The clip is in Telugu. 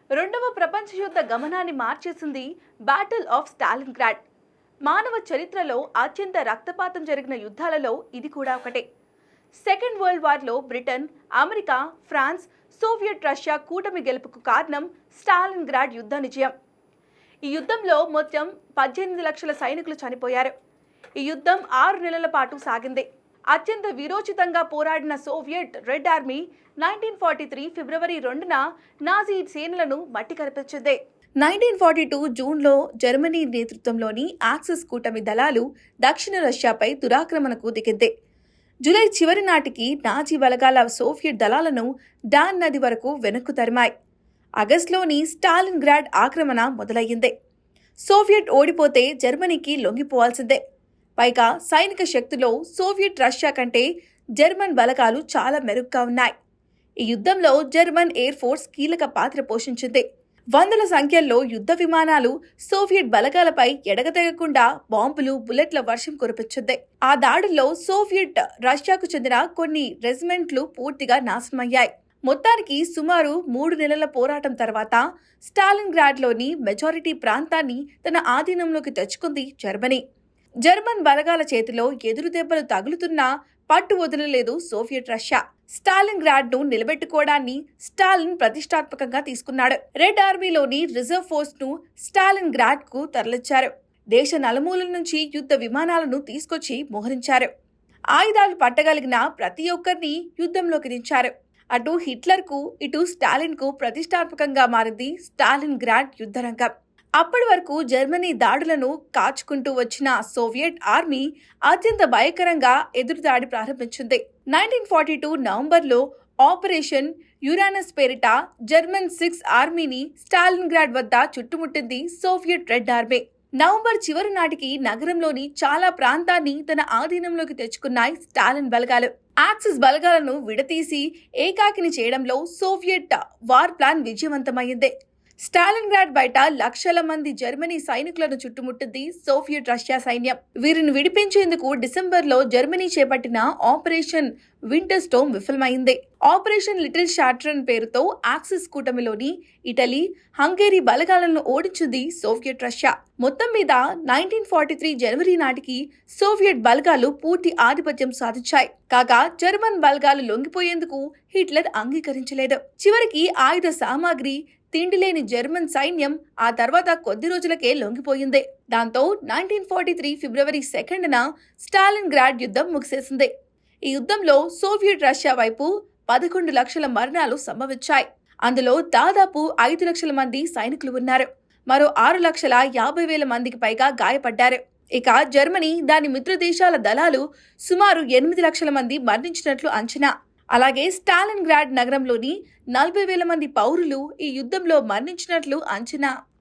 రెండవ ప్రపంచ యుద్ధ గమనాన్ని మార్చేసింది బ్యాటిల్ ఆఫ్ స్టాలిన్గ్రాడ్. మానవ చరిత్రలో అత్యంత రక్తపాతం జరిగిన యుద్ధాలలో ఇది కూడా ఒకటే. సెకండ్ వరల్డ్ వార్లో Britain, America, France, Soviet Russia కూటమి గెలుపుకు కారణం స్టాలిన్గ్రాడ్ యుద్ధ విజయం. ఈ యుద్ధంలో మొత్తం 18 లక్షల సైనికులు చనిపోయారు. ఈ యుద్ధం 6 నెలల పాటు సాగింది. అత్యంత వీరోచితంగా పోరాడిన సోవియట్ రెడ్ ఆర్మీ 1943 ఫిబ్రవరి 2న నాజీ సేనలను మట్టి కరిపించింది. 1942 జూన్లో జర్మనీ నేతృత్వంలోని యాక్సిస్ కూటమి దళాలు దక్షిణ రష్యాపై దురాక్రమణకు దిగింది. జూలై చివరి నాటికి నాజీ బలగాల సోవియట్ దళాలను డాన్ నది వరకు వెనక్కు తరిమాయి. ఆగస్టులోని స్టాలిన్గ్రాడ్ ఆక్రమణ మొదలయ్యింది. సోవియట్ ఓడిపోతే జర్మనీకి లొంగిపోవాల్సిందే. పైగా సైనిక శక్తిలో సోవియట్ రష్యా కంటే జర్మన్ బలగాలు చాలా మెరుగ్గా ఉన్నాయి. ఈ యుద్ధంలో జర్మన్ ఎయిర్ ఫోర్స్ కీలక పాత్ర పోషించింది. వందల సంఖ్యల్లో యుద్ధ విమానాలు సోవియట్ బలగాలపై ఎడగతెగకుండా బాంబులు, బుల్లెట్ల వర్షం కురిపించింది. ఆ దాడుల్లో సోవియట్ రష్యాకు చెందిన కొన్ని రెజిమెంట్లు పూర్తిగా నాశనమయ్యాయి. మొత్తానికి సుమారు 3 నెలల పోరాటం తర్వాత స్టాలిన్గ్రాడ్లోని మెజారిటీ ప్రాంతాన్ని తన ఆధీనంలోకి తెచ్చుకుంది జర్మనీ. జర్మన్ బలగాల చేతిలో ఎదురు దెబ్బలు తగులుతున్నా పట్టు వదలలేదు సోవియట్ రష్యా. స్టాలిన్గ్రాడ్ను నిలబెట్టుకోవడాన్ని స్టాలిన్ ప్రతిష్టాత్మకంగా తీసుకున్నాడు. రెడ్ ఆర్మీలోని రిజర్వ్ ఫోర్స్ను స్టాలిన్గ్రాడ్కు తరలించారు. దేశ నలుమూలల నుంచి యుద్ధ విమానాలను తీసుకొచ్చి మోహరించారు. ఆయుధాలు పట్టగలిగిన ప్రతి ఒక్కరిని యుద్ధంలోకి దించారు. అటు హిట్లర్కు, ఇటు స్టాలిన్కు ప్రతిష్టాత్మకంగా మారింది స్టాలిన్గ్రాడ్ యుద్ధరంగం. అప్పటి వరకు జర్మనీ దాడులను కాచుకుంటూ వచ్చిన సోవియట్ ఆర్మీ అత్యంత భయంకరంగా ఎదురుదాడి ప్రారంభించింది. 1942 నవంబర్లో ఆపరేషన్ యురానస్ పేరిట జర్మన్ 6 ఆర్మీని స్టాలిన్గ్రాడ్ వద్ద చుట్టుముట్టింది సోవియట్ రెడ్ ఆర్మీ. నవంబర్ చివరి నాటికి నగరంలోని చాలా ప్రాంతాన్ని తన ఆధీనంలోకి తెచ్చుకున్నాయి స్టాలిన్ బలగాలు. యాక్సిస్ బలగాలను విడతీసి ఏకాకిని చేయడంలో సోవియట్ వార్ ప్లాన్ విజయవంతమైంది. స్టాలిన్గ్రాడ్ బయట లక్షల మంది జర్మనీ సైనికులను చుట్టుముట్టింది సోవియట్ రష్యా సైన్యం. వీరిని విడిపించేందుకు డిసెంబర్లో జర్మనీ చేపట్టిన ఆపరేషన్ వింటర్ స్టోమ్ విఫలమైంది. ఆపరేషన్ లిటిల్ షాట్రన్ పేరుతో యాక్సిస్ కూటమిలోని ఇటలీ, హంగేరీ బలగాలను ఓడించింది సోవియట్ రష్యా. మొత్తం మీద 1943 జనవరి నాటికి సోవియట్ బలగాలు పూర్తి ఆధిపత్యం సాధించాయి. కాగా జర్మన్ బలగాలు లొంగిపోయేందుకు హిట్లర్ అంగీకరించలేదు. చివరికి ఆయుధ సామాగ్రి, తిండి లేని జర్మన్ సైన్యం ఆ తర్వాత కొద్ది రోజులకే లొంగిపోయింది. దాంతో 1943 ఫిబ్రవరి 2న స్టాలిన్గ్రాడ్ యుద్ధం ముగిసేసింది. ఈ యుద్ధంలో సోవియట్ రష్యా వైపు 11 లక్షల మరణాలు సంభవించాయి. అందులో దాదాపు 5 లక్షల మంది సైనికులు ఉన్నారు. మరో 6,50,000 మందికి పైగా గాయపడ్డారు. ఇక జర్మనీ, దాని మిత్ర దేశాల దళాలు సుమారు 8 లక్షల మంది మరణించినట్లు అంచనా. అలాగే స్టాలిన్గ్రాడ్ నగరంలోని 40,000 మంది పౌరులు ఈ యుద్ధంలో మరణించినట్లు అంచనా.